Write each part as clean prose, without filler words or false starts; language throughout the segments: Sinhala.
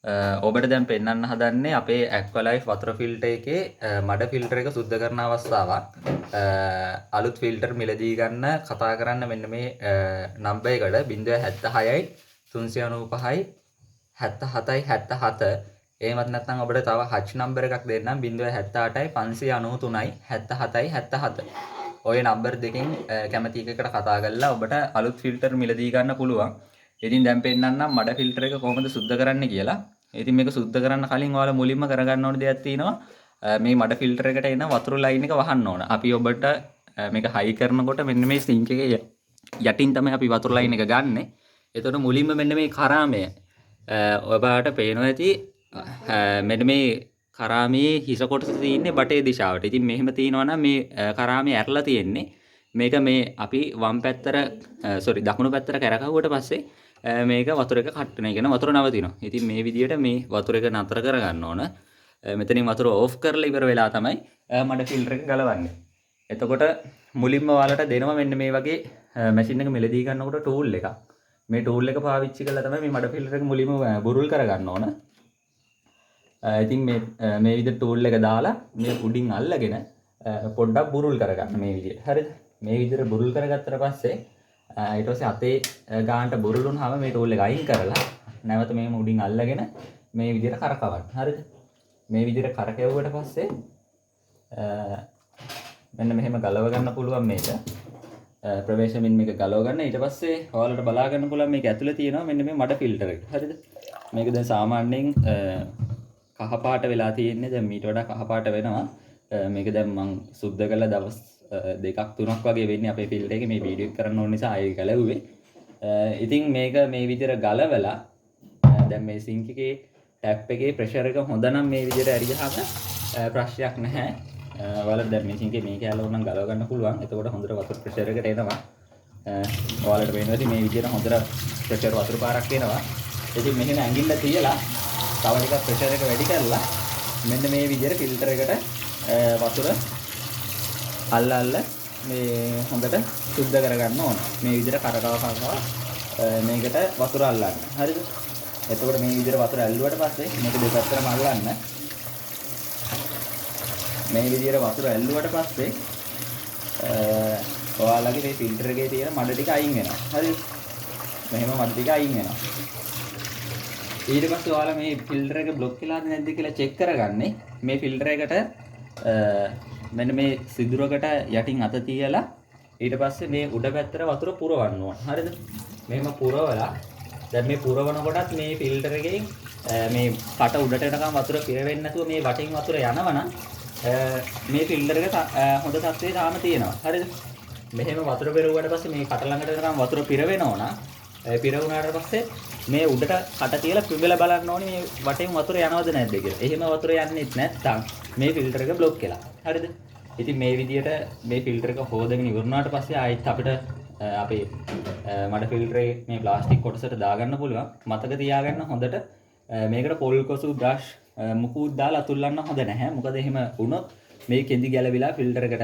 ඔබට දැන් පෙන්වන්න හදන්නේ අපේ ඇක්වලයිෆ් වතුර ෆිල්ටර් එකේ මඩ ෆිල්ටර් එක සුද්ධ කරන අවස්ථාවක්. අලුත් ෆිල්ටර් මිලදී ගන්න කතා කරන්න මෙන්න මේ නම්බර් එකට 076යි 395යි 77යි 77. එහෙමත් නැත්නම් ඔබට තව හච් නම්බර් එකක් දෙන්නම් 078යි 593යි 77යි 77. ඔය නම්බර් දෙකෙන් කැමති එකකට කතා කරලා ඔබට අලුත් ෆිල්ටර් මිලදී ගන්න පුළුවන්. ඉතින් දැන් පෙන්නන්නම් මඩ ෆිල්ටර් එක කොහොමද සුද්ධ කරන්න කියලා. ඉතින් මේක සුද්ධ කරන්න කලින් ඔයාලා මුලින්ම කරගන්න ඕන දෙයක් තියෙනවා. මේ මඩ ෆිල්ටර් එකට එන වතුර ලයින් එක වහන්න ඕන. අපි ඔබට මේක හයි කරනකොට මෙන්න මේ සිංක් එකේ යටින් තමයි අපි වතුර ලයින් එක ගන්නෙ. එතකොට මුලින්ම මෙන්න මේ කරාමය ඔබට පේනවා ඇති මෙන්න මේ කරාමයේ හිස කොටස තියෙන්නේ බටේ දිශාවට. ඉතින් මෙහෙම තියෙනවා නම් මේ කරාමය ඇරලා තියෙන්නේ. මේක මේ අපි වම් පැත්තට දකුණු පැත්තට කරකවුවට පස්සේ මේක වතුර එක කට් වෙනවා. කියන වතුර නවතිනවා. ඉතින් මේ විදිහට මේ වතුර එක නතර කරගන්න ඕන. මෙතනින් වතුර ඕෆ් කරලා ඉවර වෙලා තමයි මඩ ෆිල්ටර් එක ගලවන්නේ. එතකොට මුලින්ම ඔයාලට දෙනවා මෙන්න මේ වගේ මැෂින් එක මෙලදී ගන්නකොට ටූල් එකක්. මේ ටූල් එක පාවිච්චි කරලා තමයි මේ මඩ ෆිල්ටර් එක මුලින්ම බුරුල් කරගන්න ඕන. ඉතින් මේ විදිහට ටූල් එක දාලා මේ උඩින් අල්ලගෙන පොඩ්ඩක් බුරුල් කරගන්න මේ විදිහට. හරිද? මේ විදිහට බුරුල් කරගත්තට පස්සේ ඊට පස්සේ අතේ ගානට බුරුල් වුණාම මේ ටූල් එක අයින් කරලා නැවත මේම උඩින් අල්ලගෙන මේ විදිහට කරකවන්න. හරිද? මේ විදිහට කරකැවුවට පස්සේ මෙන්න මෙහෙම ගලව ගන්න පුළුවන් මේක. ප්‍රවේශමින් මේක ගලව ගන්න. ඊට පස්සේ ඔයාලට බලා ගන්න පුළුවන් මේක ඇතුලේ තියෙනවා මෙන්න මේ මඩ ෆිල්ටර් එක. හරිද? මේක දැන් සාමාන්‍යයෙන් කහ පාට වෙලා තියෙන්නේ. දැන් මීට වඩා කහ පාට වෙනවා. මේක දැන් මම සුද්ධ කළා දවස් දෙකක් තුනක් වගේ වෙන්නේ අපේ ෆිල්ටර් එකේ මේ වීඩියෝ එක කරන්න ඕන නිසා ආයෙ ගලවුවේ. ඉතින් මේක මේ විදිහට ගලවලා දැන් මේ සිංක් එකේ ටැප් එකේ ප්‍රෙෂර් එක හොඳ නම් මේ විදිහට ඇරියාම ප්‍රශ්නයක් නැහැ. ඔයාලට දැන් මේ සිංක් එකේ මේ කැලේ උනම් ගලව ගන්න පුළුවන්. එතකොට හොඳට වතුර ප්‍රෙෂර් එකට එනවා. ඔයාලට පේනවා ඉතින් මේ විදිහට හොඳට ප්‍රෙෂර් වතුර පාරක් එනවා. ඉතින් මෙහෙම ඇඟිල්ල තියලා තව ටිකක් ප්‍රෙෂර් එක වැඩි කරලා මෙන්න මේ විදිහට ෆිල්ටර් එකට වතුර අල්ල මේ හොඳට සුද්ධ කරගන්න ඕන. මේ විදිහට කරකව මේකට වතුර අල්ලන්න. හරිද? එතකොට මේ විදිහට වතුර ඇල්ලුවට පස්සේ මේක දෙපැත්තටම අල්ලන්න. මේ විදිහට වතුර ඇල්ලුවට පස්සේ ඔයාලගේ මේ ෆිල්ටර් එකේ තියෙන මඩ ටික අයින් වෙනවා. හරිද? මෙහෙම මඩ ටික අයින් වෙනවා. ඊට පස්සේ ඔයාලා මේ ෆිල්ටර් එක බ්ලොක් වෙලාද නැද්ද කියලා චෙක් කරගන්නේ මේ ෆිල්ටර් එකට මෙන්න මේ සිදුරකට යටින් අත තියලා ඊට පස්සේ මේ උඩ පැත්තට වතුර පුරවන්න ඕන. හරිද? මෙහෙම පුරවලා දැන් මේ පුරවන කොටත් මේ ෆිල්ටර් එකේ මේ කට උඩට එනකම් වතුර පිර වෙන්නේ නැතුව මේ වටින් වතුර යනවනම් මේ ෆිල්ටර් එක හොඳ තත්ත්වයේ තාම තියෙනවා. හරිද? මෙහෙම වතුර පෙරුවාට පස්සේ මේ කට ළඟට එනකම් වතුර පිර වෙනවා නම් පිර වුණාට පස්සේ මේ උඩට කට තියලා පිබිලා බලන්න ඕනේ මේ වටෙන් වතුර යනවද නැද්ද කියලා. එහෙම වතුර යන්නේ නැත්නම් මේ ෆිල්ටර් එක බ්ලොක් වෙලා. හරිද? ඉතින් මේ විදියට මේ ෆිල්ටර් එක හොදගෙන ඉවරනාට පස්සේ ආයෙත් අපිට අපේ මඩ ෆිල්ටරේ මේ ප්ලාස්ටික් කොටසට දාගන්න පුළුවන්. මතක තියාගන්න හොඳට මේකට පොල් කොසු බ්‍රෂ් මුකුත් දාලා අතුල්ලන්න හොඳ නැහැ. මොකද එහෙම වුණොත් මේ කෙඳි ගැලවිලා ෆිල්ටර් එක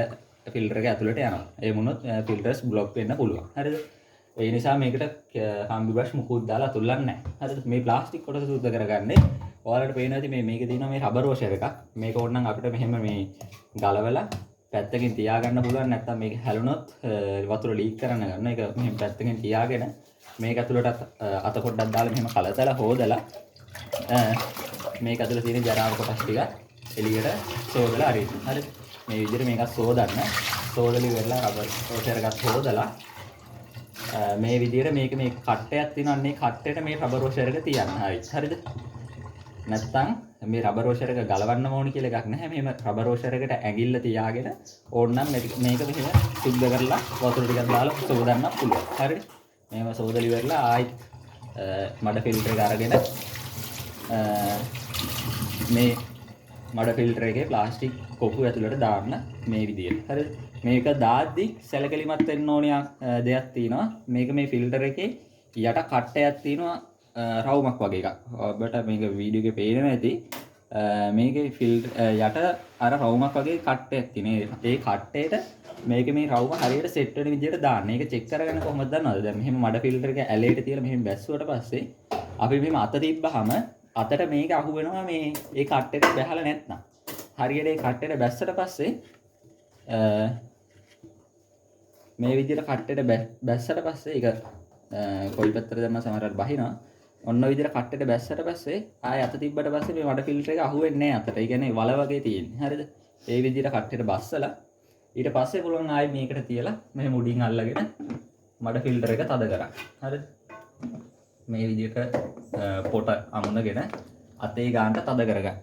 ඇතුළට යනවා. ඒ වුණොත් ෆිල්ටර්ස් බ්ලොක් වෙන්න පුළුවන්. හරිද? ඒ නිසා මේකට කම්බි බ්‍රෂ් මුකුත් දාලා අතුල්ලන්නේ නැහැ. හරිද? මේ ප්ලාස්ටික් කොටස සුද්ධ කරගන්නේ ඔයාලට පේනවා ඉතින් මේකේ තියෙනවා මේ රබර් වොෂර් එකක්. මේක ඕනනම් අපිට මෙහෙම මේ ගලවලා පැත්තකින් තියාගන්න පුළුවන්. නැත්නම් මේක හැලුනොත් වතුර ලීක් කරන්න ගන්න. ඒක මෙහෙම පැත්තකින් තියාගෙන මේක ඇතුළට අත පොඩ්ඩක් දාලා මෙහෙම කලතලා හොදලා මේක ඇතුළේ තියෙන ජරාව කොටස් ටික එළියට සෝදලා අරින්න. හරිද? මේ විදිහට මේක සෝදන්න. සෝදලි වෙලා රබර් වොෂර් එකත් හොදලා මේ විදිහට මේක මේ කට්ටයක් තියෙනවා. අන්නේ කට්ටයට මේ රබර් වොෂර් එක තියන්න. හරිද? නැත්තම් මේ රබර් වොෂර් එක ගලවන්න ඕනි කියලා එකක් නැහැ. මෙහෙම රබර් වොෂර් එකට ඇඟිල්ල තියාගෙන ඕනනම් මේක මෙහෙම සුද්ධ කරලා වතුර ටිකක් දාලා සෝදන්න පුළුවන්. හරිද? මෙහෙම සෝදලි වෙලා ආයිත් මඩ ෆිල්ටර් එක අරගෙන මේ මඩ ෆිල්ටර් එකේ ප්ලාස්ටික් කොපුව ඇතුළට දාන්න මේ විදියට. හරිද? මේක දාද්දි සැලකලිමත් වෙන්න ඕනිය දෙයක් තියෙනවා. මේක මේ ෆිල්ටර් එකේ යට කට්ටයක් තියෙනවා රවුමක් වගේ එකක්. ඔබට මේක වීඩියෝ එකේ පේනවා ඇති. මේකේ ෆිල්ටර් යට අර රවුමක් වගේ කට්ටයක් තියෙනවා. ඒ කට්ටේට මේක මේ රවුම හරියට සෙට් වෙන විදියට දාන්න. ඒක චෙක් කරගන්න කොහොමද දන්නවද? දැන් මෙහෙම මඩ ෆිල්ටර් එක ඇලේට තියලා මෙහෙම බැස්සුවට පස්සේ අපි මෙහෙම අත තිබ්බහම අතට මේක අහු වෙනවා මේ ඒ කට්ටෙට බැහැලා නැත්නම්. හරියට ඒ කට්ටෙට බැස්සට පස්සේ මේ විදිහට කට්ටෙට බැස්සට පස්සේ ඒක කොයි පැත්තට දැම්ම සමහරවිට බහිනවා. ඔන්න ඔය විදිහට කට්ටෙට බැස්සට පස්සේ ආයෙ අත තිබ්බට පස්සේ මේ මඩ ෆිල්ටර් එක අහු වෙන්නේ නැහැ අතට. ඒ කියන්නේ වල වගේ තියෙන්නේ. හරිද? ඒ විදිහට කට්ටෙට බස්සලා ඊට පස්සේ පුළුවන් ආයෙ මේකට තියලා මෙහෙම උඩින් අල්ලගෙන මඩ ෆිල්ටර් එක තද කරන්න. හරිද? මේ විදිහට පොට අමුණගෙන අතේ ගානට තද කරගන්න.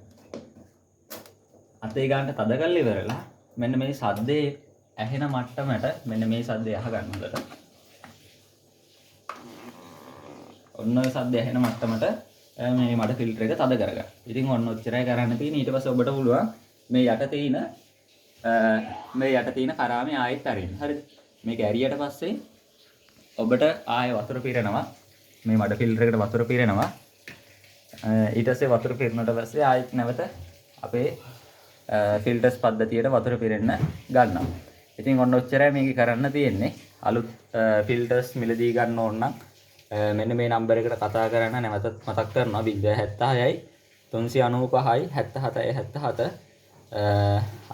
අතේ ගානට තද කරලා ඉවරලා මෙන්න මේ සද්දේ ඇහෙන මට්ටමට මෙන්න මේ සද්දේ අහගන්න හොඳට. ඔන්න ඔය සද්දේ ඇහෙන මට්ටමට මේ මඩ ෆිල්ටර් එක තද කරගන්න. ඉතින් ඔන්න ඔච්චරයි කරන්න තියෙන්නේ. ඊට පස්සේ ඔබට පුළුවන් මේ යට තියෙන කරාමේ ආයෙත් අරින්න. හරිද? මේක ඇරියට පස්සේ ඔබට ආයෙ වතුර පිරෙනවා. මේ මඩ ෆිල්ටර් එකට වතුර පිරෙනවා. ඊට පස්සේ වතුර පිරුණාට පස්සේ ආයෙත් නැවත අපේ ෆිල්ටර්ස් පද්ධතියට වතුර පිරෙන්න ගන්නවා. ඉතින් ඔන්න ඔච්චරයි මේක කරන්න තියෙන්නේ. අලුත් ෆිල්ටර්ස් මිලදී ගන්න ඕන නම් මෙන්න මේ නම්බර එකට කතා කරන්න නැවතත් මතක් කරනවා 076යි 395යි 7777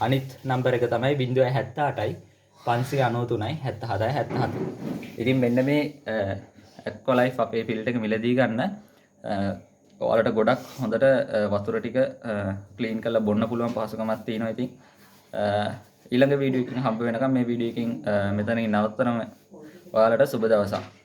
අනිත් නම්බර එක තමයි 078යි 593යි 77යි 77. ඉතින් මෙන්න මේ ඇක්වලයිෆ් අපේ ෆිල්ටර් එක මිලදී ගන්න ඔයාලට ගොඩක් හොඳට වතුර ටික ක්ලීන් කරලා බොන්න පුළුවන් පහසුකමක් තියෙනවා. ඉතින් ඊළඟ වීඩියෝ එකකින් හම්බ වෙනකම් මේ වීඩියෝ එකකින් මෙතනින් නවත්තනවා. ඔයාලට සුබ දවසක්.